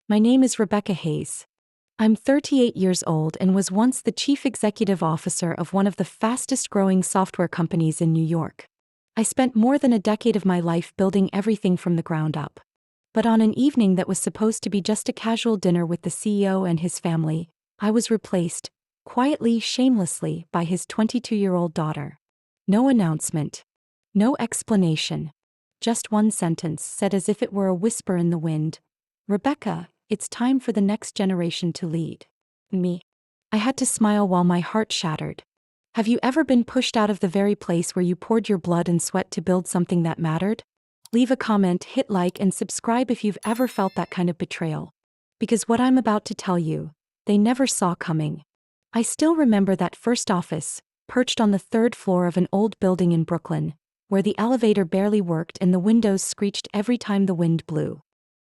My name is Rebecca Hayes. I'm 38 years old and was once the chief executive officer of one of the fastest-growing software companies in New York. I spent more than a decade of my life building everything from the ground up. But on an evening that was supposed to be just a casual dinner with the CEO and his family, I was replaced, quietly, shamelessly, by his 22-year-old daughter. No announcement. No explanation. Just one sentence said as if it were a whisper in the wind. Rebecca, it's time for the next generation to lead. Me. I had to smile while my heart shattered. Have you ever been pushed out of the very place where you poured your blood and sweat to build something that mattered? Leave a comment, hit like, and subscribe if you've ever felt that kind of betrayal. Because what I'm about to tell you, they never saw coming. I still remember that first office, perched on the third floor of an old building in Brooklyn, where the elevator barely worked and the windows screeched every time the wind blew.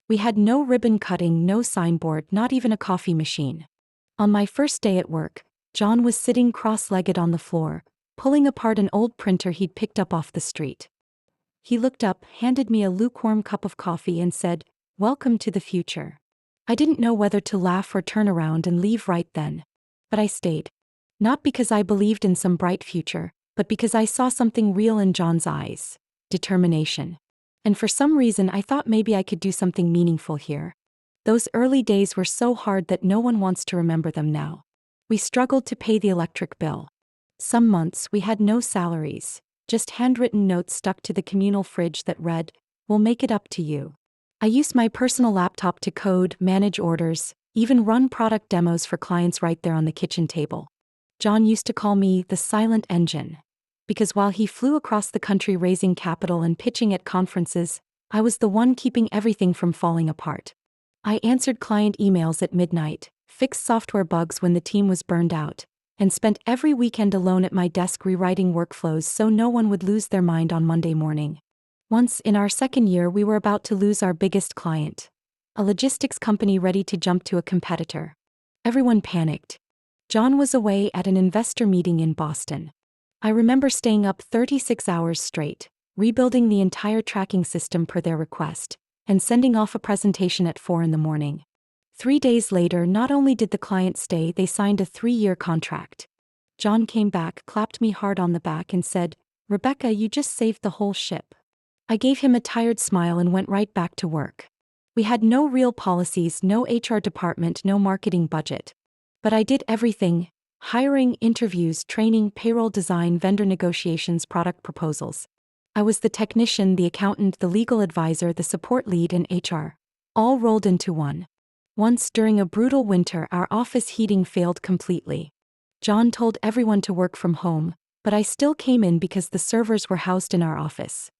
We had no ribbon cutting, no signboard, not even a coffee machine. On my first day at work, John was sitting cross-legged on the floor, pulling apart an old printer he'd picked up off the street. He looked up, handed me a lukewarm cup of coffee and said, "Welcome to the future." I didn't know whether to laugh or turn around and leave right then. But I stayed. Not because I believed in some bright future, but because I saw something real in John's eyes. Determination. And for some reason I thought maybe I could do something meaningful here. Those early days were so hard that no one wants to remember them now. We struggled to pay the electric bill. Some months we had no salaries, just handwritten notes stuck to the communal fridge that read, "We'll make it up to you." I used my personal laptop to code, manage orders, even run product demos for clients right there on the kitchen table. John used to call me the silent engine. Because while he flew across the country raising capital and pitching at conferences, I was the one keeping everything from falling apart. I answered client emails at midnight, fixed software bugs when the team was burned out, and spent every weekend alone at my desk rewriting workflows so no one would lose their mind on Monday morning. Once, in our second year, we were about to lose our biggest client, a logistics company ready to jump to a competitor. Everyone panicked. John was away at an investor meeting in Boston. I remember staying up 36 hours straight, rebuilding the entire tracking system per their request, and sending off a presentation at 4 in the morning. 3 days later, not only did the client stay, they signed a 3-year contract. John came back, clapped me hard on the back and said, "Rebecca, you just saved the whole ship." I gave him a tired smile and went right back to work. We had no real policies, no HR department, no marketing budget. But I did everything: hiring, interviews, training, payroll design, vendor negotiations, product proposals. I was the technician, the accountant, the legal advisor, the support lead, and HR, all rolled into one. Once, during a brutal winter, our office heating failed completely. John told everyone to work from home, but I still came in because the servers were housed in our office.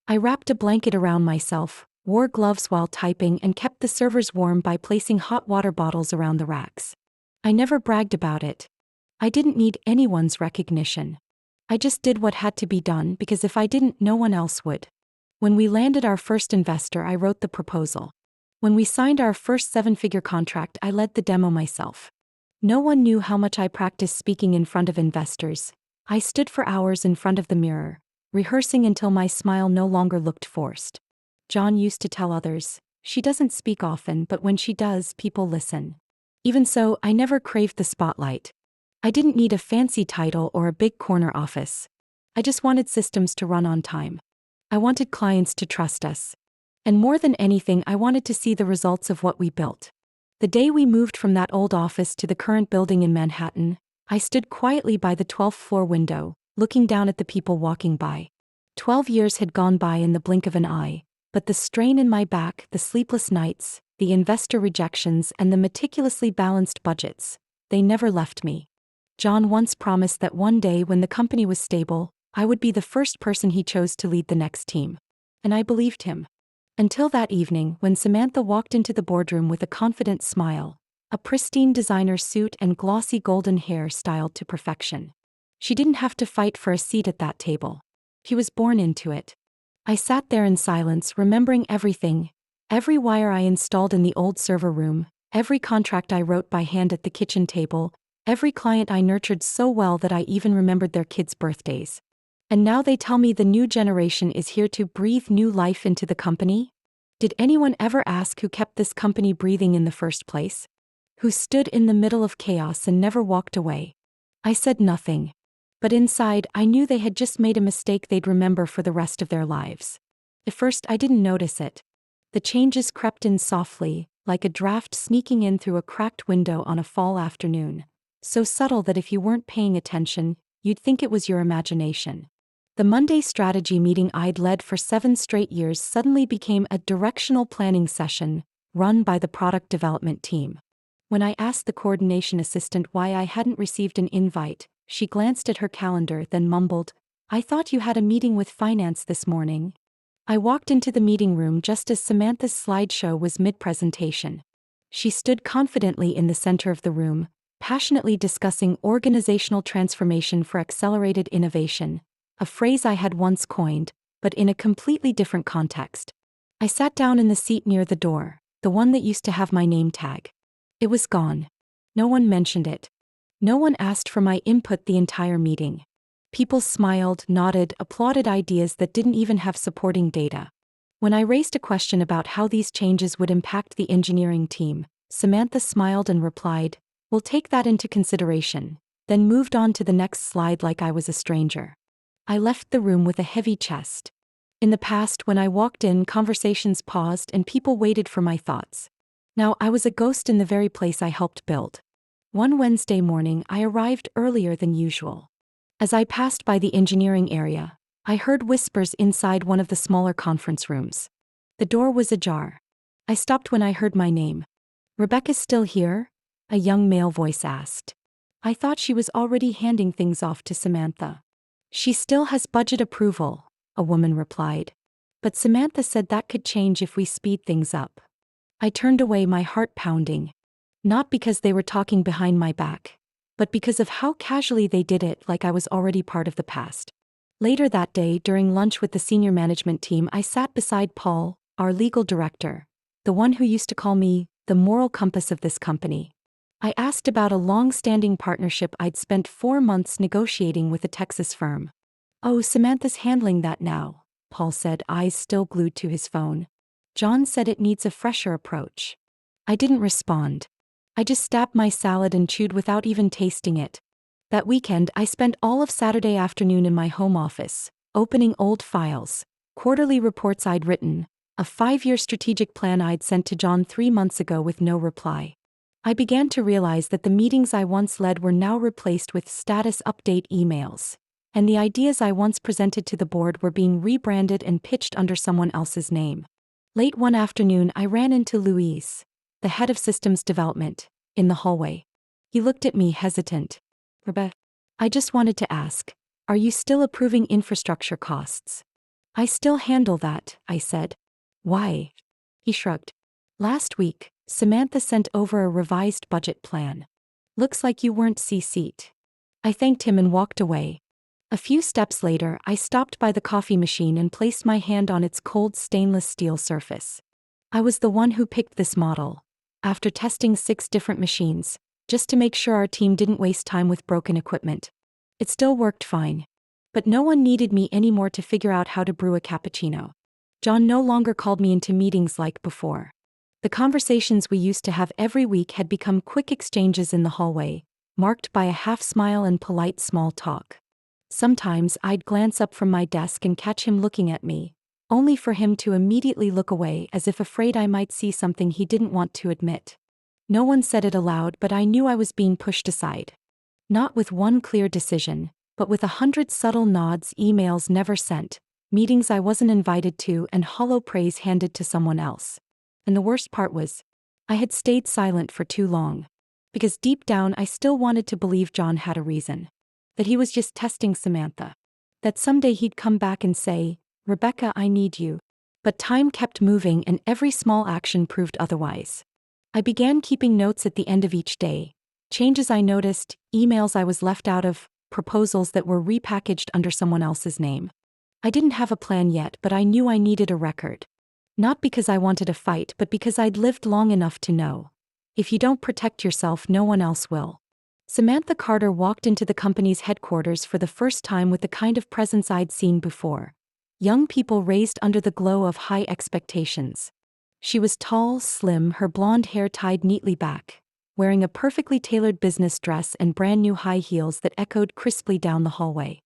I wrapped a blanket around myself, wore gloves while typing, and kept the servers warm by placing hot water bottles around the racks. I never bragged about it. I didn't need anyone's recognition. I just did what had to be done because if I didn't, no one else would. When we landed our first investor, I wrote the proposal. When we signed our first 7-figure contract, I led the demo myself. No one knew how much I practiced speaking in front of investors. I stood for hours in front of the mirror, rehearsing until my smile no longer looked forced. John used to tell others, "She doesn't speak often, but when she does, people listen." Even so, I never craved the spotlight. I didn't need a fancy title or a big corner office. I just wanted systems to run on time. I wanted clients to trust us. And more than anything, I wanted to see the results of what we built. The day we moved from that old office to the current building in Manhattan, I stood quietly by the 12th floor window, looking down at the people walking by. 12 years had gone by in the blink of an eye, but the strain in my back, the sleepless nights, the investor rejections, and the meticulously balanced budgets, they never left me. John once promised that one day when the company was stable, I would be the first person he chose to lead the next team. And I believed him. Until that evening, when Samantha walked into the boardroom with a confident smile, a pristine designer suit and glossy golden hair styled to perfection. She didn't have to fight for a seat at that table. She was born into it. I sat there in silence, remembering everything, every wire I installed in the old server room, every contract I wrote by hand at the kitchen table, every client I nurtured so well that I even remembered their kids' birthdays. And now they tell me the new generation is here to breathe new life into the company? Did anyone ever ask who kept this company breathing in the first place? Who stood in the middle of chaos and never walked away? I said nothing. But inside, I knew they had just made a mistake they'd remember for the rest of their lives. At first, I didn't notice it. The changes crept in softly, like a draft sneaking in through a cracked window on a fall afternoon. So subtle that if you weren't paying attention, you'd think it was your imagination. The Monday strategy meeting I'd led for 7 straight years suddenly became a directional planning session, run by the product development team. When I asked the coordination assistant why I hadn't received an invite, she glanced at her calendar, then mumbled, "I thought you had a meeting with finance this morning." I walked into the meeting room just as Samantha's slideshow was mid-presentation. She stood confidently in the center of the room, passionately discussing organizational transformation for accelerated innovation, a phrase I had once coined, but in a completely different context. I sat down in the seat near the door, the one that used to have my name tag. It was gone. No one mentioned it. No one asked for my input the entire meeting. People smiled, nodded, applauded ideas that didn't even have supporting data. When I raised a question about how these changes would impact the engineering team, Samantha smiled and replied, "We'll take that into consideration," then moved on to the next slide like I was a stranger. I left the room with a heavy chest. In the past, when I walked in, conversations paused and people waited for my thoughts. Now I was a ghost in the very place I helped build. One Wednesday morning, I arrived earlier than usual. As I passed by the engineering area, I heard whispers inside one of the smaller conference rooms. The door was ajar. I stopped when I heard my name. "Rebecca's still here?" a young male voice asked. I thought she was already handing things off to Samantha. "She still has budget approval," a woman replied. "But Samantha said that could change if we speed things up." I turned away, my heart pounding. Not because they were talking behind my back, but because of how casually they did it, like I was already part of the past. Later that day, during lunch with the senior management team, I sat beside Paul, our legal director, the one who used to call me the moral compass of this company. I asked about a long-standing partnership I'd spent 4 months negotiating with a Texas firm. "Oh, Samantha's handling that now," Paul said, eyes still glued to his phone. "John said it needs a fresher approach." I didn't respond. I just stabbed my salad and chewed without even tasting it. That weekend, I spent all of Saturday afternoon in my home office, opening old files, quarterly reports I'd written, a 5-year strategic plan I'd sent to John 3 months ago with no reply. I began to realize that the meetings I once led were now replaced with status update emails, and the ideas I once presented to the board were being rebranded and pitched under someone else's name. Late one afternoon, I ran into Luis, the head of systems development, in the hallway. He looked at me hesitant. "Rebecca, I just wanted to ask, are you still approving infrastructure costs?" "I still handle that," I said. "Why?" He shrugged. "Last week, Samantha sent over a revised budget plan. Looks like you weren't CC'd." I thanked him and walked away. A few steps later, I stopped by the coffee machine and placed my hand on its cold stainless steel surface. I was the one who picked this model, after testing 6 different machines, just to make sure our team didn't waste time with broken equipment. It still worked fine. But no one needed me anymore to figure out how to brew a cappuccino. John no longer called me into meetings like before. The conversations we used to have every week had become quick exchanges in the hallway, marked by a half-smile and polite small talk. Sometimes I'd glance up from my desk and catch him looking at me, only for him to immediately look away as if afraid I might see something he didn't want to admit. No one said it aloud, but I knew I was being pushed aside. Not with one clear decision, but with 100 subtle nods, emails never sent, meetings I wasn't invited to, and hollow praise handed to someone else. And the worst part was, I had stayed silent for too long. Because deep down I still wanted to believe John had a reason. That he was just testing Samantha. That someday he'd come back and say, "Rebecca, I need you." But time kept moving and every small action proved otherwise. I began keeping notes at the end of each day. Changes I noticed, emails I was left out of, proposals that were repackaged under someone else's name. I didn't have a plan yet, but I knew I needed a record. Not because I wanted a fight, but because I'd lived long enough to know. If you don't protect yourself, no one else will. Samantha Carter walked into the company's headquarters for the first time with the kind of presence I'd seen before. Young people raised under the glow of high expectations. She was tall, slim, her blonde hair tied neatly back, wearing a perfectly tailored business dress and brand new high heels that echoed crisply down the hallway.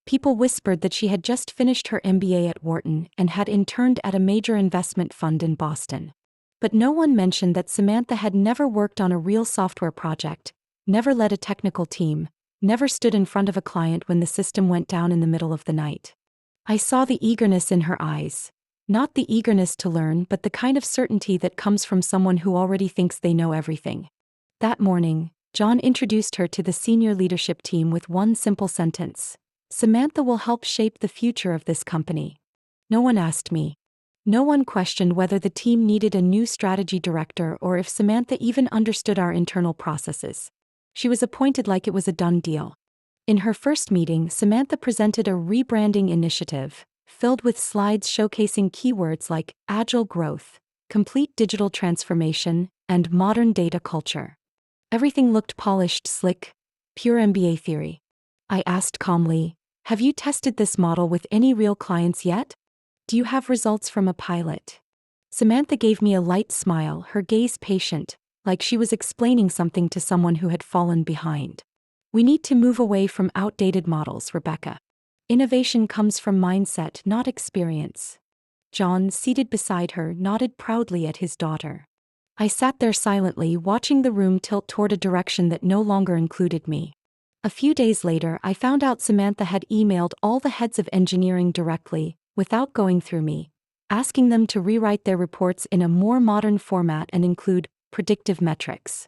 People whispered that she had just finished her MBA at Wharton and had interned at a major investment fund in Boston. But no one mentioned that Samantha had never worked on a real software project, never led a technical team, never stood in front of a client when the system went down in the middle of the night. I saw the eagerness in her eyes. Not the eagerness to learn, but the kind of certainty that comes from someone who already thinks they know everything. That morning, John introduced her to the senior leadership team with one simple sentence: "Samantha will help shape the future of this company." No one asked me. No one questioned whether the team needed a new strategy director or if Samantha even understood our internal processes. She was appointed like it was a done deal. In her first meeting, Samantha presented a rebranding initiative, filled with slides showcasing keywords like agile growth, complete digital transformation, and modern data culture. Everything looked polished, slick, pure MBA theory. I asked calmly, "Have you tested this model with any real clients yet? Do you have results from a pilot?" Samantha gave me a light smile, her gaze patient, like she was explaining something to someone who had fallen behind. "We need to move away from outdated models, Rebecca. Innovation comes from mindset, not experience." John, seated beside her, nodded proudly at his daughter. I sat there silently, watching the room tilt toward a direction that no longer included me. A few days later, I found out Samantha had emailed all the heads of engineering directly, without going through me, asking them to rewrite their reports in a more modern format and include predictive metrics.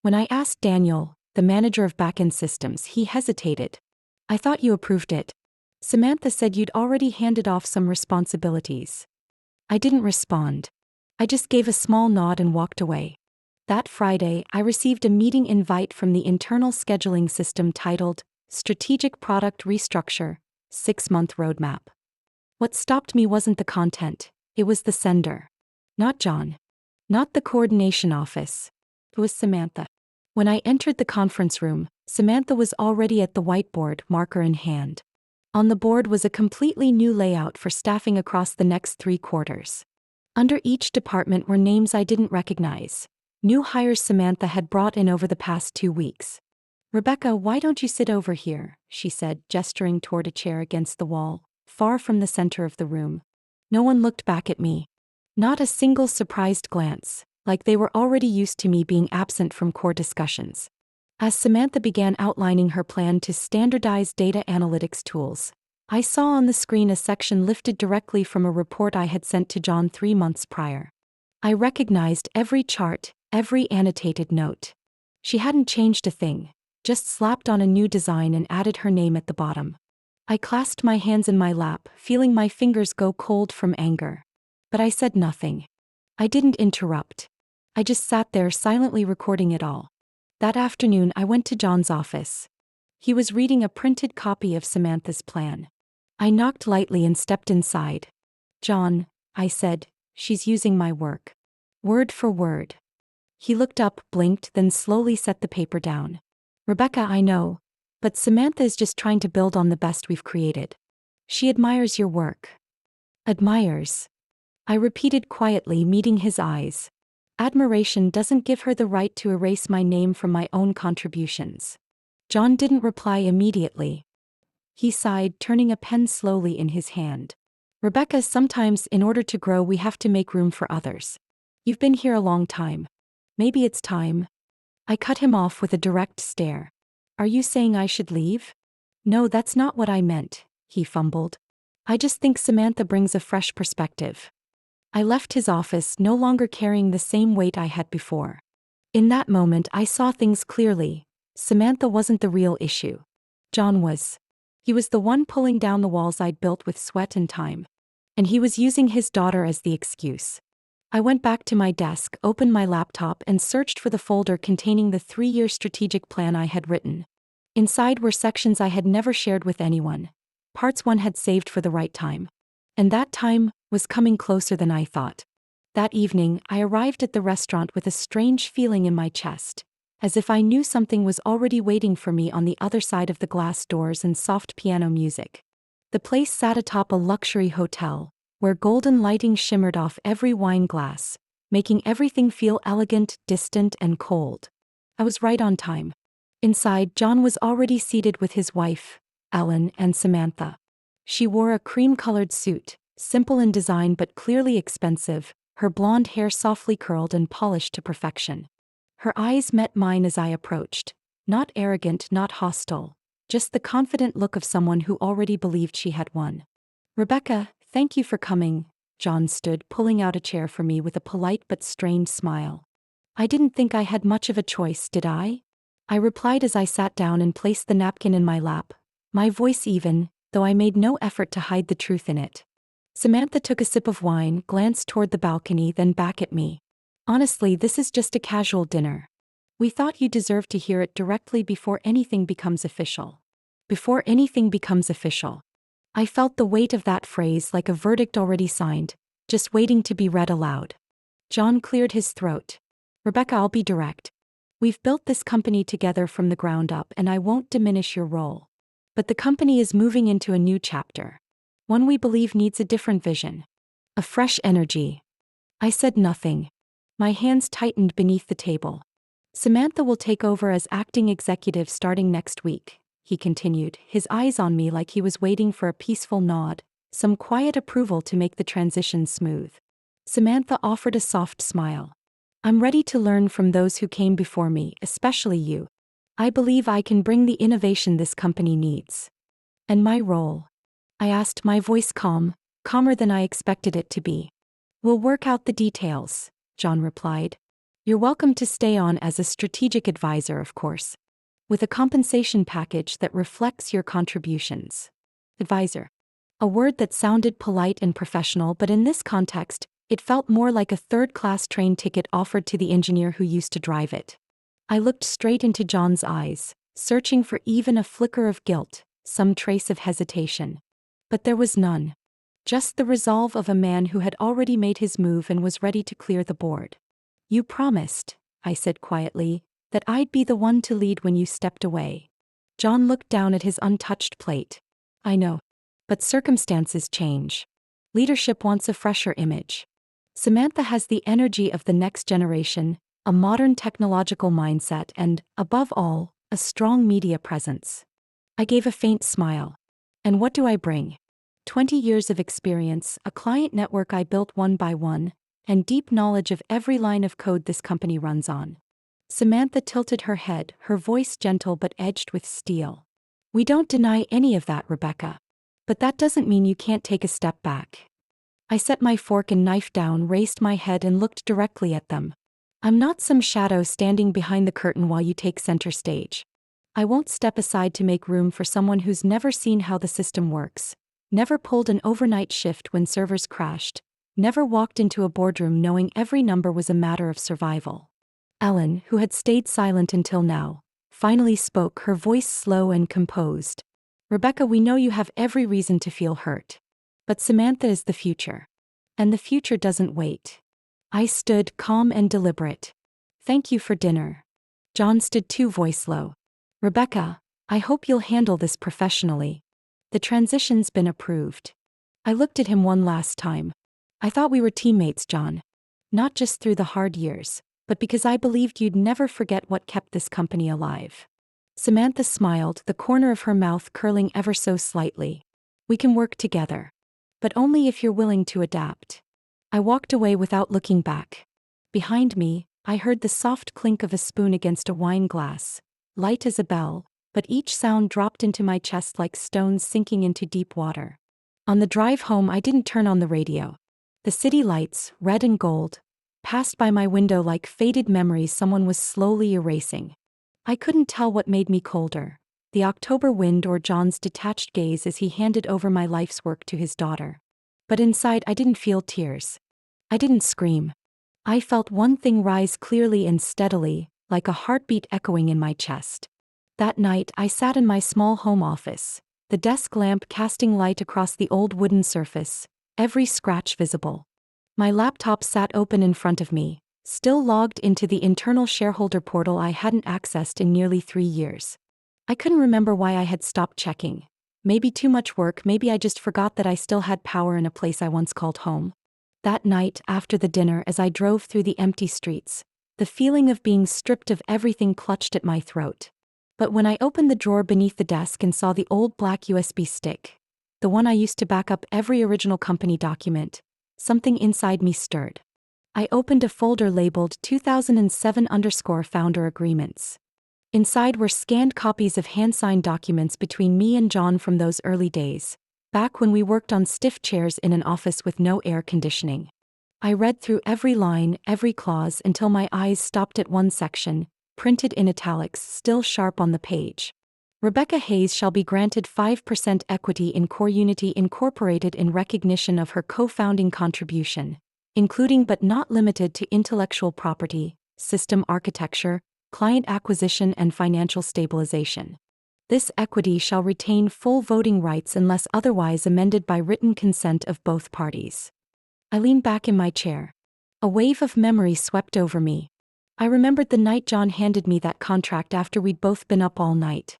When I asked Daniel, the manager of backend systems, he hesitated. "I thought you approved it. Samantha said you'd already handed off some responsibilities." I didn't respond. I just gave a small nod and walked away. That Friday, I received a meeting invite from the internal scheduling system titled Strategic Product Restructure, 6-month Roadmap. What stopped me wasn't the content, it was the sender. Not John. Not the coordination office. It was Samantha. When I entered the conference room, Samantha was already at the whiteboard, marker in hand. On the board was a completely new layout for staffing across the next 3 quarters. Under each department were names I didn't recognize, new hires Samantha had brought in over the past 2 weeks. "Rebecca, why don't you sit over here?" she said, gesturing toward a chair against the wall, far from the center of the room. No one looked back at me. Not a single surprised glance, like they were already used to me being absent from core discussions. As Samantha began outlining her plan to standardize data analytics tools, I saw on the screen a section lifted directly from a report I had sent to John 3 months prior. I recognized every chart, every annotated note. She hadn't changed a thing, just slapped on a new design and added her name at the bottom. I clasped my hands in my lap, feeling my fingers go cold from anger. But I said nothing. I didn't interrupt. I just sat there silently recording it all. That afternoon I went to John's office. He was reading a printed copy of Samantha's plan. I knocked lightly and stepped inside. "John," I said, "she's using my work. Word for word." He looked up, blinked, then slowly set the paper down. "Rebecca, I know, but Samantha is just trying to build on the best we've created. She admires your work." "Admires?" I repeated quietly, meeting his eyes. "Admiration doesn't give her the right to erase my name from my own contributions." John didn't reply immediately. He sighed, turning a pen slowly in his hand. "Rebecca, sometimes in order to grow we have to make room for others. You've been here a long time. Maybe it's time." I cut him off with a direct stare. "Are you saying I should leave?" "No, that's not what I meant," he fumbled. "I just think Samantha brings a fresh perspective." I left his office, no longer carrying the same weight I had before. In that moment I saw things clearly. Samantha wasn't the real issue. John was. He was the one pulling down the walls I'd built with sweat and time. And he was using his daughter as the excuse. I went back to my desk, opened my laptop, and searched for the folder containing the 3-year strategic plan I had written. Inside were sections I had never shared with anyone, parts one had saved for the right time. And that time was coming closer than I thought. That evening, I arrived at the restaurant with a strange feeling in my chest, as if I knew something was already waiting for me on the other side of the glass doors and soft piano music. The place sat atop a luxury hotel, where golden lighting shimmered off every wine glass, making everything feel elegant, distant, and cold. I was right on time. Inside, John was already seated with his wife, Ellen, and Samantha. She wore a cream-colored suit, simple in design but clearly expensive, her blonde hair softly curled and polished to perfection. Her eyes met mine as I approached, not arrogant, not hostile, just the confident look of someone who already believed she had won. "Rebecca, thank you for coming," John stood, pulling out a chair for me with a polite but strained smile. "I didn't think I had much of a choice, did I?" I replied as I sat down and placed the napkin in my lap, my voice even, though I made no effort to hide the truth in it. Samantha took a sip of wine, glanced toward the balcony, then back at me. "Honestly, this is just a casual dinner. We thought you deserved to hear it directly before anything becomes official." Before anything becomes official. I felt the weight of that phrase like a verdict already signed, just waiting to be read aloud. John cleared his throat. "Rebecca, I'll be direct. We've built this company together from the ground up, and I won't diminish your role. But the company is moving into a new chapter. One we believe needs a different vision. A fresh energy." I said nothing. My hands tightened beneath the table. "Samantha will take over as acting executive starting next week," he continued, his eyes on me like he was waiting for a peaceful nod, some quiet approval to make the transition smooth. Samantha offered a soft smile. "I'm ready to learn from those who came before me, especially you. I believe I can bring the innovation this company needs." "And my role?" I asked, my voice calm, calmer than I expected it to be. "We'll work out the details," John replied. "You're welcome to stay on as a strategic advisor, of course, with a compensation package that reflects your contributions." Advisor. A word that sounded polite and professional, but in this context, it felt more like a third-class train ticket offered to the engineer who used to drive it. I looked straight into John's eyes, searching for even a flicker of guilt, some trace of hesitation. But there was none. Just the resolve of a man who had already made his move and was ready to clear the board. "You promised," I said quietly, "that I'd be the one to lead when you stepped away." John looked down at his untouched plate. "I know. But circumstances change. Leadership wants a fresher image. Samantha has the energy of the next generation, a modern technological mindset, and, above all, a strong media presence." I gave a faint smile. "And what do I bring?" 20 years of experience, a client network I built one by one, and deep knowledge of every line of code this company runs on. Samantha tilted her head, her voice gentle but edged with steel. "We don't deny any of that, Rebecca. But that doesn't mean you can't take a step back." I set my fork and knife down, raised my head and looked directly at them. "I'm not some shadow standing behind the curtain while you take center stage. I won't step aside to make room for someone who's never seen how the system works, never pulled an overnight shift when servers crashed, never walked into a boardroom knowing every number was a matter of survival." Ellen, who had stayed silent until now, finally spoke, her voice slow and composed. "Rebecca, we know you have every reason to feel hurt. But Samantha is the future. And the future doesn't wait." I stood, calm and deliberate. "Thank you for dinner." John stood too, voice low. "Rebecca, I hope you'll handle this professionally. The transition's been approved." I looked at him one last time. "I thought we were teammates, John. Not just through the hard years, but because I believed you'd never forget what kept this company alive." Samantha smiled, the corner of her mouth curling ever so slightly. "We can work together. But only if you're willing to adapt." I walked away without looking back. Behind me, I heard the soft clink of a spoon against a wine glass, light as a bell, but each sound dropped into my chest like stones sinking into deep water. On the drive home, I didn't turn on the radio. The city lights, red and gold, passed by my window like faded memories someone was slowly erasing. I couldn't tell what made me colder, the October wind or John's detached gaze as he handed over my life's work to his daughter. But inside, I didn't feel tears. I didn't scream. I felt one thing rise clearly and steadily, like a heartbeat echoing in my chest. That night, I sat in my small home office, the desk lamp casting light across the old wooden surface, every scratch visible. My laptop sat open in front of me, still logged into the internal shareholder portal I hadn't accessed in nearly 3 years. I couldn't remember why I had stopped checking. Maybe too much work, maybe I just forgot that I still had power in a place I once called home. That night, after the dinner, as I drove through the empty streets, the feeling of being stripped of everything clutched at my throat. But when I opened the drawer beneath the desk and saw the old black USB stick, the one I used to back up every original company document, something inside me stirred. I opened a folder labeled 2007_founder agreements. Inside were scanned copies of hand-signed documents between me and John from those early days, back when we worked on stiff chairs in an office with no air conditioning. I read through every line, every clause, until my eyes stopped at one section, printed in italics, still sharp on the page. Rebecca Hayes shall be granted 5% equity in Core Unity Incorporated in recognition of her co-founding contribution, including but not limited to intellectual property, system architecture, client acquisition, and financial stabilization. This equity shall retain full voting rights unless otherwise amended by written consent of both parties. I leaned back in my chair. A wave of memory swept over me. I remembered the night John handed me that contract after we'd both been up all night.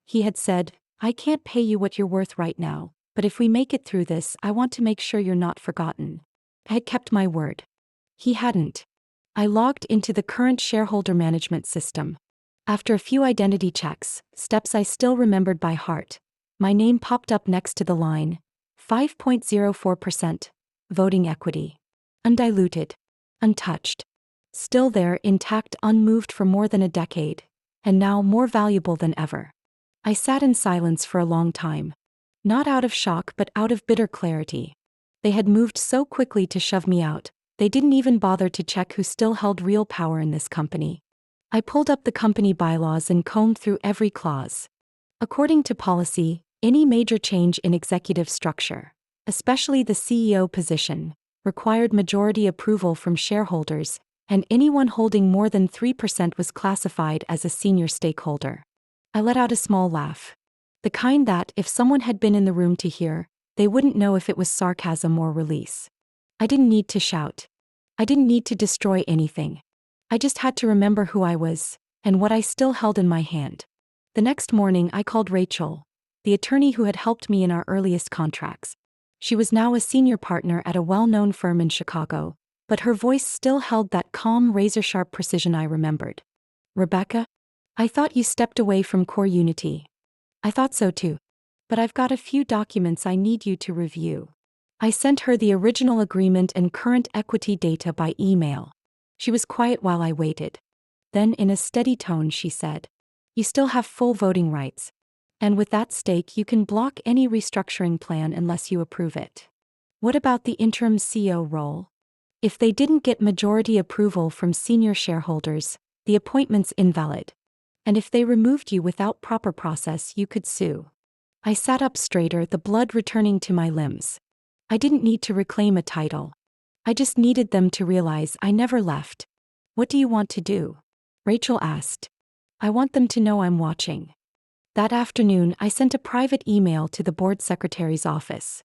He had said, "I can't pay you what you're worth right now, but if we make it through this, I want to make sure you're not forgotten." I had kept my word. He hadn't. I logged into the current shareholder management system. After a few identity checks, steps I still remembered by heart, my name popped up next to the line, 5.04%, voting equity. Undiluted. Untouched. Still there, intact, unmoved for more than a decade, and now more valuable than ever. I sat in silence for a long time. Not out of shock but out of bitter clarity. They had moved so quickly to shove me out, they didn't even bother to check who still held real power in this company. I pulled up the company bylaws and combed through every clause. According to policy, any major change in executive structure, especially the CEO position, required majority approval from shareholders, and anyone holding more than 3% was classified as a senior stakeholder. I let out a small laugh. The kind that, if someone had been in the room to hear, they wouldn't know if it was sarcasm or release. I didn't need to shout. I didn't need to destroy anything. I just had to remember who I was, and what I still held in my hand. The next morning I called Rachel, the attorney who had helped me in our earliest contracts. She was now a senior partner at a well-known firm in Chicago, but her voice still held that calm, razor-sharp precision I remembered. "Rebecca? I thought you stepped away from Core Unity." "I thought so too. But I've got a few documents I need you to review." I sent her the original agreement and current equity data by email. She was quiet while I waited. Then, in a steady tone, she said, "You still have full voting rights. And with that stake, you can block any restructuring plan unless you approve it. What about the interim CEO role? If they didn't get majority approval from senior shareholders, the appointment's invalid. And if they removed you without proper process, you could sue." I sat up straighter, the blood returning to my limbs. I didn't need to reclaim a title. I just needed them to realize I never left. "What do you want to do?" Rachel asked. "I want them to know I'm watching." That afternoon, I sent a private email to the board secretary's office.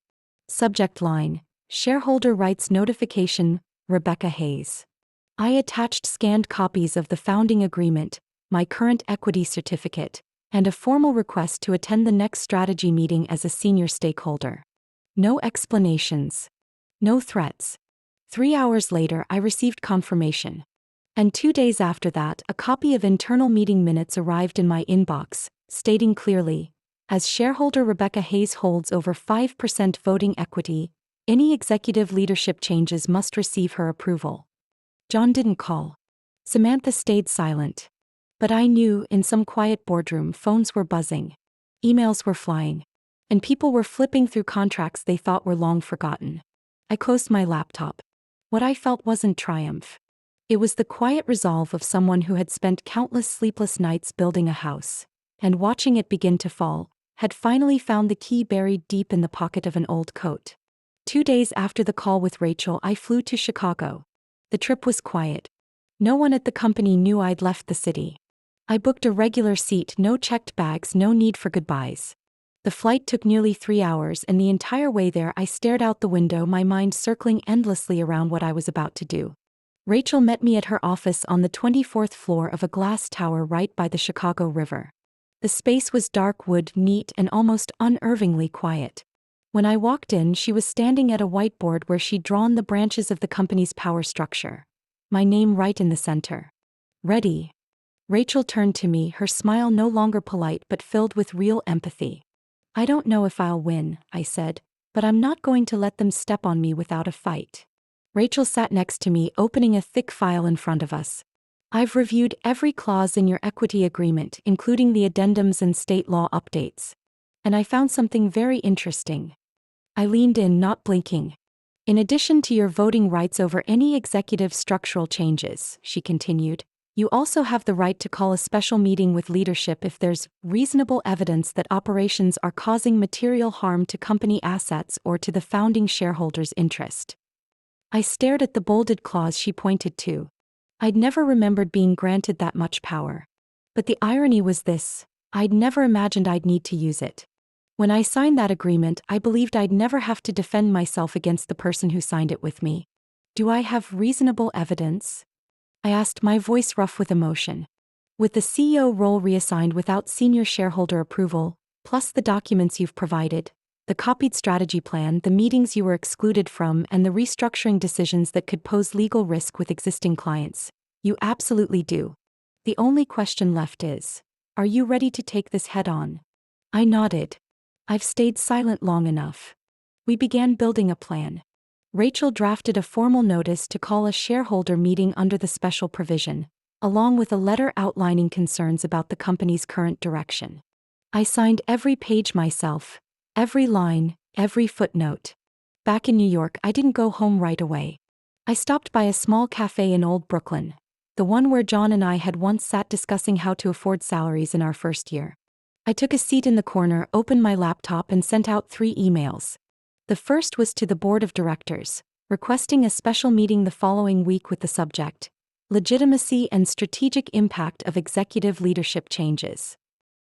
Subject line, "Shareholder Rights Notification, Rebecca Hayes." I attached scanned copies of the founding agreement, my current equity certificate, and a formal request to attend the next strategy meeting as a senior stakeholder. No explanations. No threats. 3 hours later, I received confirmation. And 2 days after that, a copy of internal meeting minutes arrived in my inbox, stating clearly, "As shareholder Rebecca Hayes holds over 5% voting equity, any executive leadership changes must receive her approval." John didn't call. Samantha stayed silent. But I knew, in some quiet boardroom, phones were buzzing. Emails were flying. And people were flipping through contracts they thought were long forgotten. I closed my laptop. What I felt wasn't triumph. It was the quiet resolve of someone who had spent countless sleepless nights building a house, and watching it begin to fall, had finally found the key buried deep in the pocket of an old coat. 2 days after the call with Rachel, I flew to Chicago. The trip was quiet. No one at the company knew I'd left the city. I booked a regular seat, no checked bags, no need for goodbyes. The flight took nearly 3 hours, and the entire way there I stared out the window, my mind circling endlessly around what I was about to do. Rachel met me at her office on the 24th floor of a glass tower right by the Chicago River. The space was dark wood, neat, and almost unnervingly quiet. When I walked in, she was standing at a whiteboard where she'd drawn the branches of the company's power structure. My name right in the center. Ready? Rachel turned to me, her smile no longer polite but filled with real empathy. I don't know if I'll win, I said, but I'm not going to let them step on me without a fight. Rachel sat next to me, opening a thick file in front of us. I've reviewed every clause in your equity agreement, including the addendums and state law updates. And I found something very interesting. I leaned in, not blinking. In addition to your voting rights over any executive structural changes, she continued, you also have the right to call a special meeting with leadership if there's reasonable evidence that operations are causing material harm to company assets or to the founding shareholders' interest. I stared at the bolded clause she pointed to. I'd never remembered being granted that much power. But the irony was this: I'd never imagined I'd need to use it. When I signed that agreement, I believed I'd never have to defend myself against the person who signed it with me. Do I have reasonable evidence? I asked, my voice rough with emotion. With the CEO role reassigned without senior shareholder approval, plus the documents you've provided, the copied strategy plan, the meetings you were excluded from, and the restructuring decisions that could pose legal risk with existing clients, you absolutely do. The only question left is, are you ready to take this head on? I nodded. I've stayed silent long enough. We began building a plan. Rachel drafted a formal notice to call a shareholder meeting under the special provision, along with a letter outlining concerns about the company's current direction. I signed every page myself, every line, every footnote. Back in New York, I didn't go home right away. I stopped by a small cafe in Old Brooklyn, the one where John and I had once sat discussing how to afford salaries in our first year. I took a seat in the corner, opened my laptop, and sent out 3 emails. The first was to the board of directors, requesting a special meeting the following week with the subject: legitimacy and strategic impact of executive leadership changes.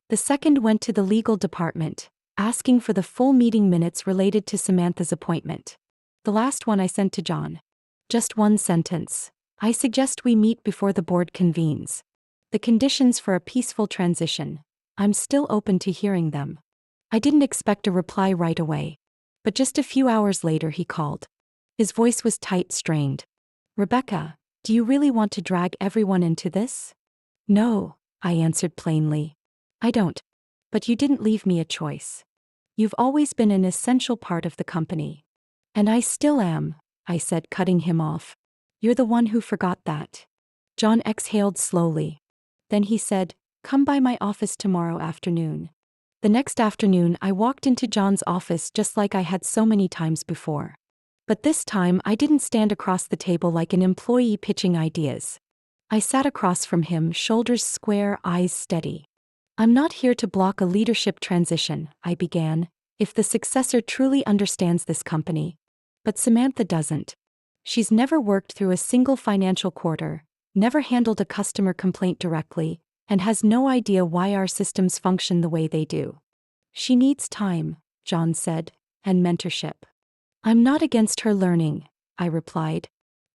The second went to the legal department, asking for the full meeting minutes related to Samantha's appointment. The last one I sent to John. Just one sentence. I suggest we meet before the board convenes. The conditions for a peaceful transition. I'm still open to hearing them. I didn't expect a reply right away. But just a few hours later he called. His voice was tight, strained. Rebecca, do you really want to drag everyone into this? No, I answered plainly. I don't. But you didn't leave me a choice. You've always been an essential part of the company. And I still am, I said, cutting him off. You're the one who forgot that. John exhaled slowly. Then he said, come by my office tomorrow afternoon. The next afternoon I walked into John's office just like I had so many times before. But this time I didn't stand across the table like an employee pitching ideas. I sat across from him, shoulders square, eyes steady. I'm not here to block a leadership transition, I began, if the successor truly understands this company. But Samantha doesn't. She's never worked through a single financial quarter, never handled a customer complaint directly, and has no idea why our systems function the way they do. She needs time, John said, and mentorship. I'm not against her learning, I replied.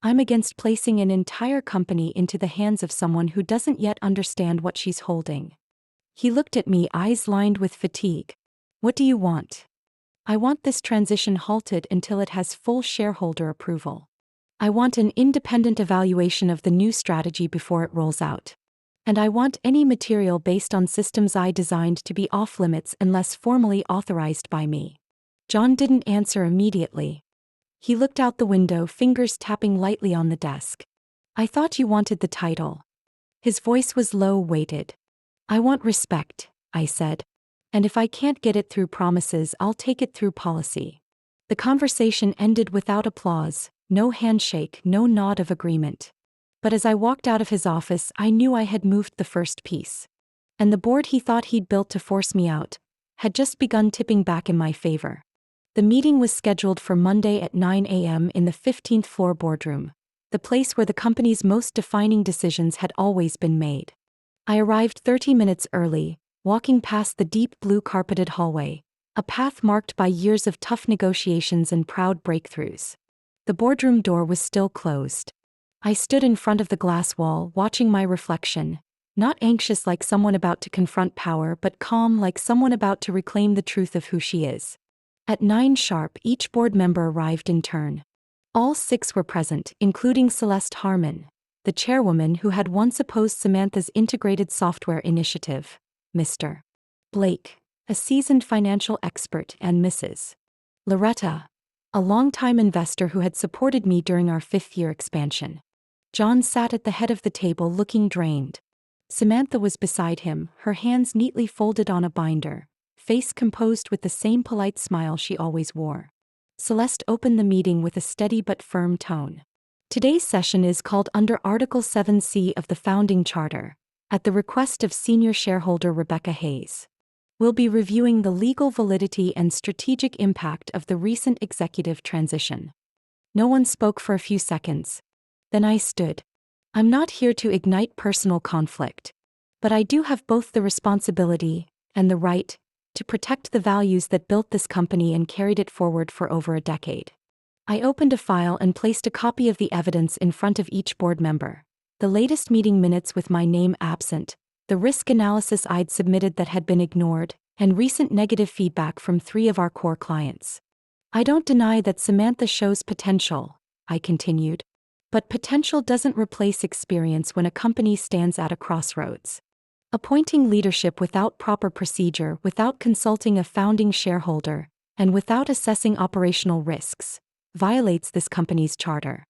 I'm against placing an entire company into the hands of someone who doesn't yet understand what she's holding. He looked at me, eyes lined with fatigue. What do you want? I want this transition halted until it has full shareholder approval. I want an independent evaluation of the new strategy before it rolls out. And I want any material based on systems I designed to be off limits unless formally authorized by me. John didn't answer immediately. He looked out the window, fingers tapping lightly on the desk. I thought you wanted the title. His voice was low, weighted. I want respect, I said. And if I can't get it through promises, I'll take it through policy. The conversation ended without applause, no handshake, no nod of agreement. But as I walked out of his office, I knew I had moved the first piece. And the board he thought he'd built to force me out had just begun tipping back in my favor. The meeting was scheduled for Monday at 9 a.m. in the 15th floor boardroom, the place where the company's most defining decisions had always been made. I arrived 30 minutes early, walking past the deep blue carpeted hallway, a path marked by years of tough negotiations and proud breakthroughs. The boardroom door was still closed. I stood in front of the glass wall, watching my reflection, not anxious like someone about to confront power, but calm like someone about to reclaim the truth of who she is. At 9 sharp, each board member arrived in turn. All 6 were present, including Celeste Harmon, the chairwoman who had once opposed Samantha's integrated software initiative, Mr. Blake, a seasoned financial expert, and Mrs. Loretta, a longtime investor who had supported me during our 5th-year expansion. John sat at the head of the table looking drained. Samantha was beside him, her hands neatly folded on a binder, face composed with the same polite smile she always wore. Celeste opened the meeting with a steady but firm tone. Today's session is called under Article 7C of the Founding Charter, at the request of senior shareholder Rebecca Hayes. We'll be reviewing the legal validity and strategic impact of the recent executive transition. No one spoke for a few seconds. Then I stood. I'm not here to ignite personal conflict, but I do have both the responsibility and the right to protect the values that built this company and carried it forward for over a decade. I opened a file and placed a copy of the evidence in front of each board member. The latest meeting minutes with my name absent, the risk analysis I'd submitted that had been ignored, and recent negative feedback from 3 of our core clients. I don't deny that Samantha shows potential, I continued. But potential doesn't replace experience when a company stands at a crossroads. Appointing leadership without proper procedure, without consulting a founding shareholder, and without assessing operational risks, violates this company's charter.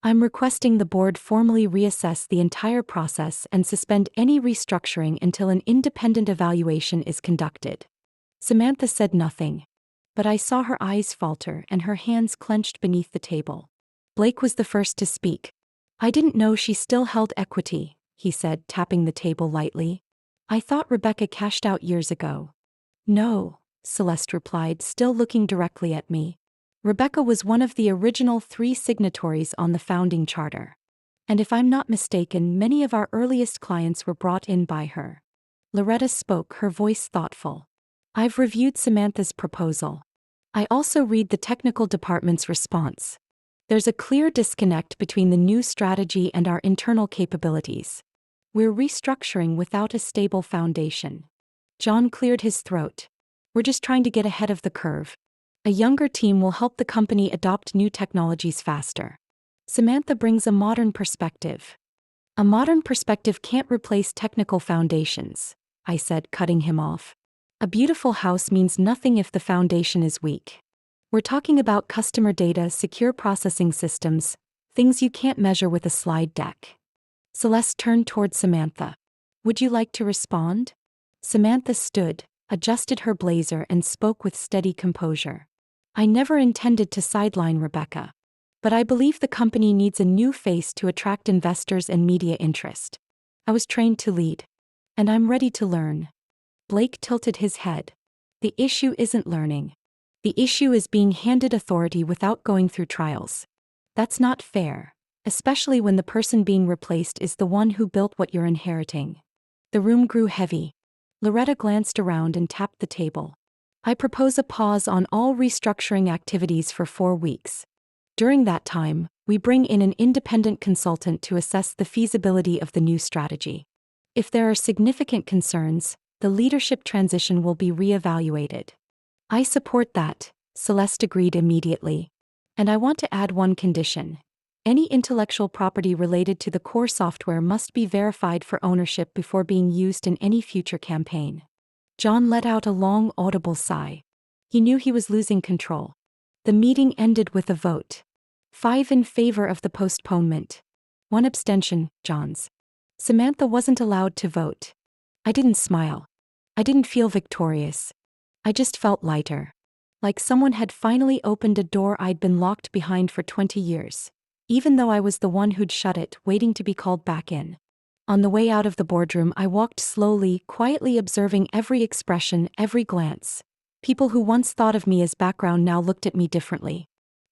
I'm requesting the board formally reassess the entire process and suspend any restructuring until an independent evaluation is conducted. Samantha said nothing, but I saw her eyes falter and her hands clenched beneath the table. Blake was the first to speak. I didn't know she still held equity, he said, tapping the table lightly. I thought Rebecca cashed out years ago. No, Celeste replied, still looking directly at me. Rebecca was one of the original 3 signatories on the founding charter. And if I'm not mistaken, many of our earliest clients were brought in by her. Loretta spoke, her voice thoughtful. I've reviewed Samantha's proposal. I also read the technical department's response. There's a clear disconnect between the new strategy and our internal capabilities. We're restructuring without a stable foundation. John cleared his throat. We're just trying to get ahead of the curve. A younger team will help the company adopt new technologies faster. Samantha brings a modern perspective. A modern perspective can't replace technical foundations, I said, cutting him off. A beautiful house means nothing if the foundation is weak. We're talking about customer data, secure processing systems, things you can't measure with a slide deck. Celeste turned toward Samantha. Would you like to respond? Samantha stood, adjusted her blazer, and spoke with steady composure. I never intended to sideline Rebecca. But I believe the company needs a new face to attract investors and media interest. I was trained to lead. And I'm ready to learn. Blake tilted his head. The issue isn't learning. The issue is being handed authority without going through trials. That's not fair, especially when the person being replaced is the one who built what you're inheriting. The room grew heavy. Loretta glanced around and tapped the table. I propose a pause on all restructuring activities for 4 weeks. During that time, we bring in an independent consultant to assess the feasibility of the new strategy. If there are significant concerns, the leadership transition will be reevaluated. I support that, Celeste agreed immediately. And I want to add one condition. Any intellectual property related to the core software must be verified for ownership before being used in any future campaign. John let out a long, audible sigh. He knew he was losing control. The meeting ended with a vote. 5 in favor of the postponement. 1 abstention, John's. Samantha wasn't allowed to vote. I didn't smile. I didn't feel victorious. I just felt lighter. Like someone had finally opened a door I'd been locked behind for 20 years. Even though I was the one who'd shut it, waiting to be called back in. On the way out of the boardroom, I walked slowly, quietly observing every expression, every glance. People who once thought of me as background now looked at me differently.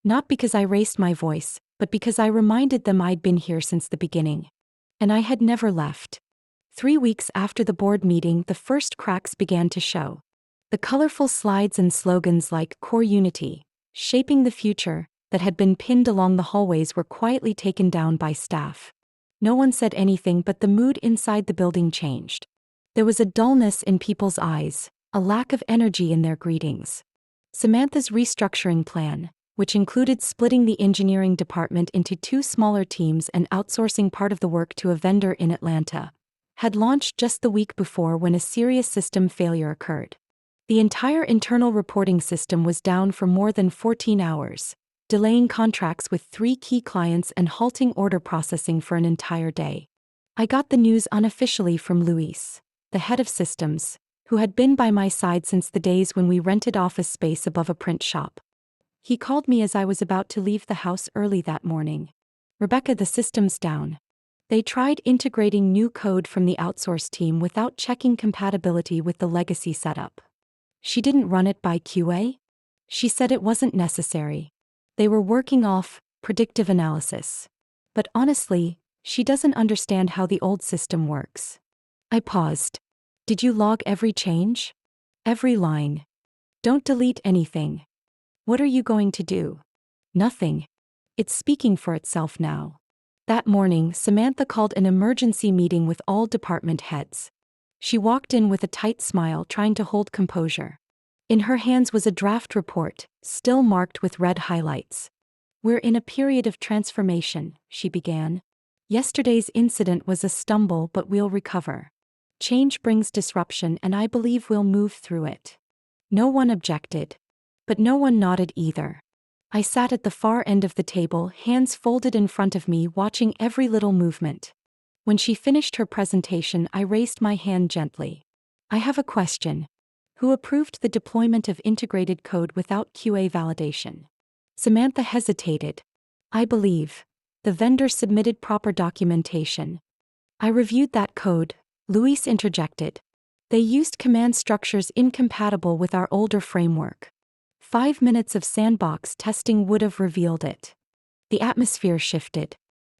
Not because I raised my voice, but because I reminded them I'd been here since the beginning. And I had never left. 3 weeks after the board meeting, the first cracks began to show. The colorful slides and slogans like Core Unity, Shaping the Future, that had been pinned along the hallways were quietly taken down by staff. No one said anything, but the mood inside the building changed. There was a dullness in people's eyes, a lack of energy in their greetings. Samantha's restructuring plan, which included splitting the engineering department into two smaller teams and outsourcing part of the work to a vendor in Atlanta, had launched just the week before when a serious system failure occurred. The entire internal reporting system was down for more than 14 hours, delaying contracts with 3 key clients and halting order processing for an entire day. I got the news unofficially from Luis, the head of systems, who had been by my side since the days when we rented office space above a print shop. He called me as I was about to leave the house early that morning. "Rebecca, the system's down. They tried integrating new code from the outsource team without checking compatibility with the legacy setup. She didn't run it by QA? She said it wasn't necessary. They were working off predictive analysis. But honestly, she doesn't understand how the old system works." I paused. "Did you log every change? Every line? Don't delete anything. What are you going to do?" "Nothing. It's speaking for itself now." That morning, Samantha called an emergency meeting with all department heads. She walked in with a tight smile, trying to hold composure. In her hands was a draft report, still marked with red highlights. "We're in a period of transformation," she began. "Yesterday's incident was a stumble, but we'll recover. Change brings disruption, and I believe we'll move through it." No one objected. But no one nodded either. I sat at the far end of the table, hands folded in front of me, watching every little movement. When she finished her presentation, I raised my hand gently. "I have a question. Who approved the deployment of integrated code without QA validation?" Samantha hesitated. "I believe the vendor submitted proper documentation." "I reviewed that code," Luis interjected. "They used command structures incompatible with our older framework. 5 minutes of sandbox testing would have revealed it." The atmosphere shifted.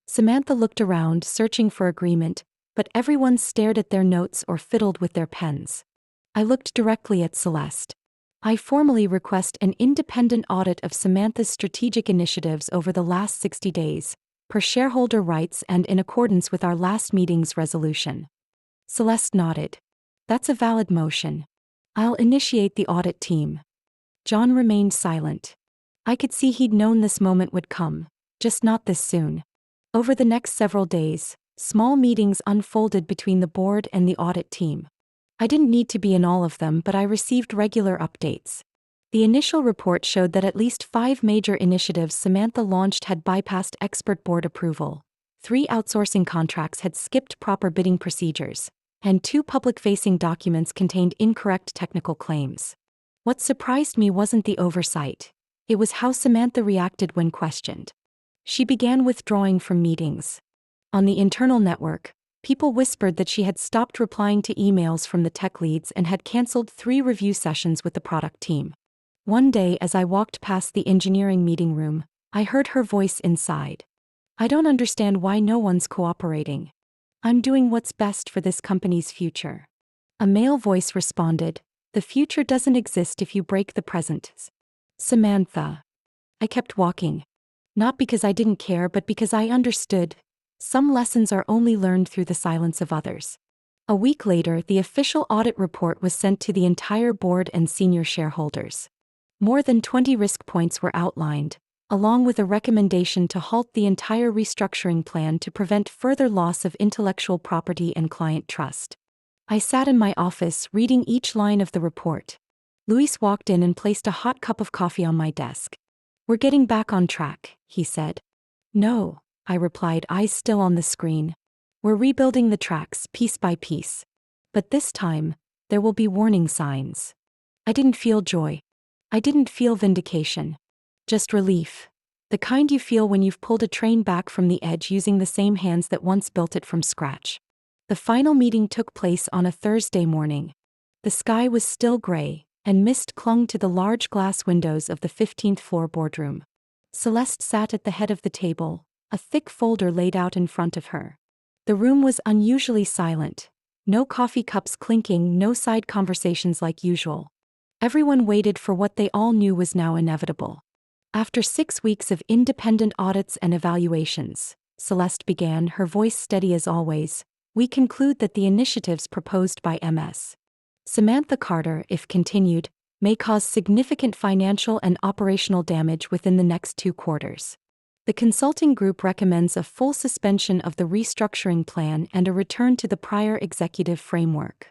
Samantha looked around, searching for agreement, but everyone stared at their notes or fiddled with their pens. I looked directly at Celeste. "I formally request an independent audit of Samantha's strategic initiatives over the last 60 days, per shareholder rights and in accordance with our last meeting's resolution." Celeste nodded. "That's a valid motion. I'll initiate the audit team." John remained silent. I could see he'd known this moment would come, just not this soon. Over the next several days, small meetings unfolded between the board and the audit team. I didn't need to be in all of them, but I received regular updates. The initial report showed that at least 5 major initiatives Samantha launched had bypassed expert board approval, 3 outsourcing contracts had skipped proper bidding procedures, and 2 public-facing documents contained incorrect technical claims. What surprised me wasn't the oversight. It was how Samantha reacted when questioned. She began withdrawing from meetings. On the internal network, people whispered that she had stopped replying to emails from the tech leads and had canceled 3 review sessions with the product team. One day, as I walked past the engineering meeting room, I heard her voice inside. "I don't understand why no one's cooperating. I'm doing what's best for this company's future." A male voice responded, "The future doesn't exist if you break the present." "Samantha." I kept walking. Not because I didn't care, but because I understood. Some lessons are only learned through the silence of others. A week later, the official audit report was sent to the entire board and senior shareholders. More than 20 risk points were outlined, along with a recommendation to halt the entire restructuring plan to prevent further loss of intellectual property and client trust. I sat in my office, reading each line of the report. Luis walked in and placed a hot cup of coffee on my desk. "We're getting back on track," he said. "No," I replied, eyes still on the screen. "We're rebuilding the tracks, piece by piece. But this time, there will be warning signs." I didn't feel joy. I didn't feel vindication. Just relief. The kind you feel when you've pulled a train back from the edge using the same hands that once built it from scratch. The final meeting took place on a Thursday morning. The sky was still gray, and mist clung to the large glass windows of the 15th floor boardroom. Celeste sat at the head of the table, a thick folder laid out in front of her. The room was unusually silent. No coffee cups clinking, no side conversations like usual. Everyone waited for what they all knew was now inevitable. "After 6 weeks of independent audits and evaluations," Celeste began, her voice steady as always, "we conclude that the initiatives proposed by Ms. Samantha Carter, if continued, may cause significant financial and operational damage within the next 2 quarters. The consulting group recommends a full suspension of the restructuring plan and a return to the prior executive framework.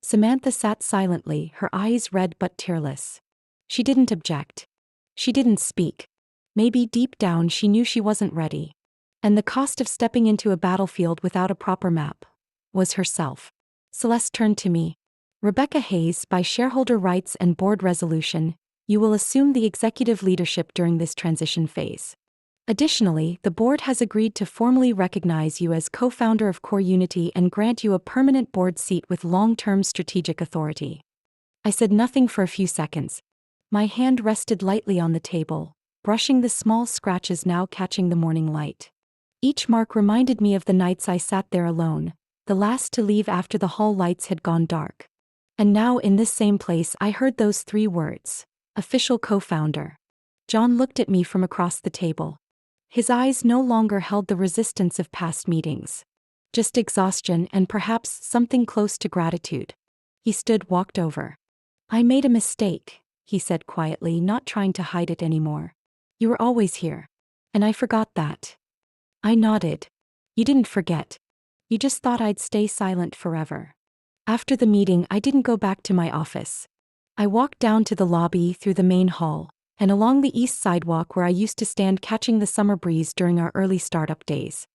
Samantha sat silently, her eyes red but tearless. She didn't object. She didn't speak. Maybe deep down she knew she wasn't ready. And the cost of stepping into a battlefield without a proper map was herself. Celeste turned to me. Rebecca Hayes, by shareholder rights and board resolution, you will assume the executive leadership during this transition phase. Additionally, the board has agreed to formally recognize you as co-founder of Core Unity and grant you a permanent board seat with long-term strategic authority. I said nothing for a few seconds. My hand rested lightly on the table, brushing the small scratches now catching the morning light. Each mark reminded me of the nights I sat there alone, the last to leave after the hall lights had gone dark. And now in this same place I heard those 3 words, official co-founder. John looked at me from across the table. His eyes no longer held the resistance of past meetings. Just exhaustion and perhaps something close to gratitude. He walked over. I made a mistake, he said quietly, not trying to hide it anymore. You were always here. And I forgot that. I nodded. You didn't forget. You just thought I'd stay silent forever. After the meeting, I didn't go back to my office. I walked down to the lobby through the main hall, and along the east sidewalk where I used to stand catching the summer breeze during our early startup days.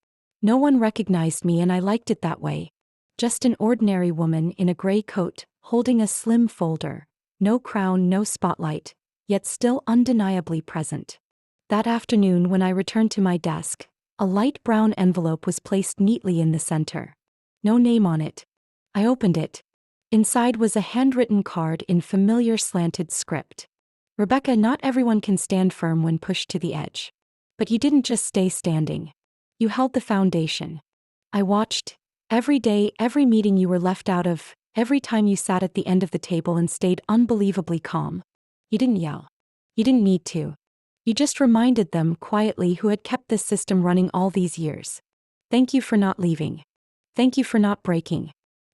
No one recognized me and I liked it that way. Just an ordinary woman in a gray coat, holding a slim folder. No crown, no spotlight, yet still undeniably present. That afternoon when I returned to my desk, a light brown envelope was placed neatly in the center. No name on it. I opened it. Inside was a handwritten card in familiar slanted script. Rebecca, not everyone can stand firm when pushed to the edge. But you didn't just stay standing. You held the foundation. I watched. Every day, every meeting you were left out of, every time you sat at the end of the table and stayed unbelievably calm. You didn't yell. You didn't need to. You just reminded them quietly who had kept this system running all these years. Thank you for not leaving. Thank you for not breaking.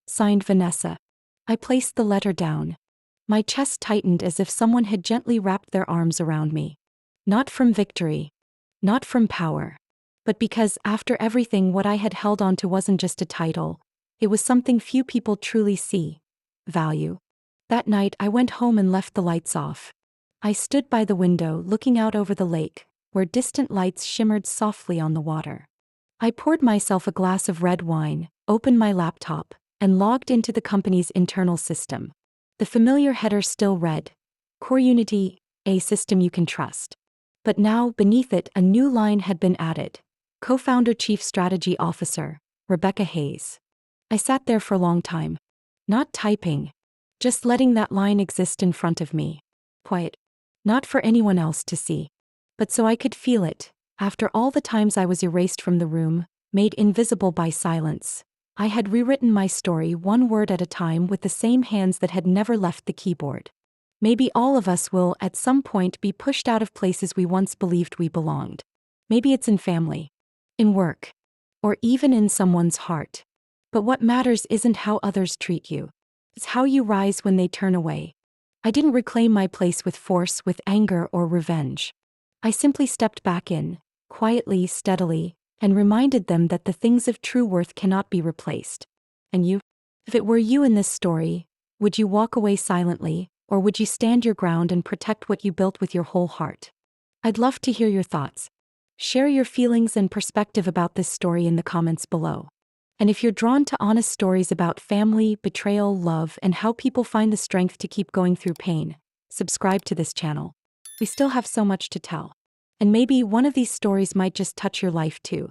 Signed, Vanessa. I placed the letter down. My chest tightened as if someone had gently wrapped their arms around me. Not from victory. Not from power. But because after everything what I had held on to wasn't just a title. It was something few people truly see. Value. That night I went home and left the lights off. I stood by the window looking out over the lake, where distant lights shimmered softly on the water. I poured myself a glass of red wine, opened my laptop, and logged into the company's internal system. The familiar header still read, Core Unity, a system you can trust. But now, beneath it, a new line had been added. Co-founder Chief Strategy Officer, Rebecca Hayes. I sat there for a long time. Not typing. Just letting that line exist in front of me. Quiet. Not for anyone else to see. But so I could feel it. After all the times I was erased from the room, made invisible by silence, I had rewritten my story 1 word at a time with the same hands that had never left the keyboard. Maybe all of us will, at some point, be pushed out of places we once believed we belonged. Maybe it's in family, in work, or even in someone's heart. But what matters isn't how others treat you. It's how you rise when they turn away. I didn't reclaim my place with force, with anger or revenge. I simply stepped back in, quietly, steadily, and reminded them that the things of true worth cannot be replaced. And you? If it were you in this story, would you walk away silently, or would you stand your ground and protect what you built with your whole heart? I'd love to hear your thoughts. Share your feelings and perspective about this story in the comments below. And if you're drawn to honest stories about family, betrayal, love, and how people find the strength to keep going through pain, subscribe to this channel. We still have so much to tell. And maybe one of these stories might just touch your life too.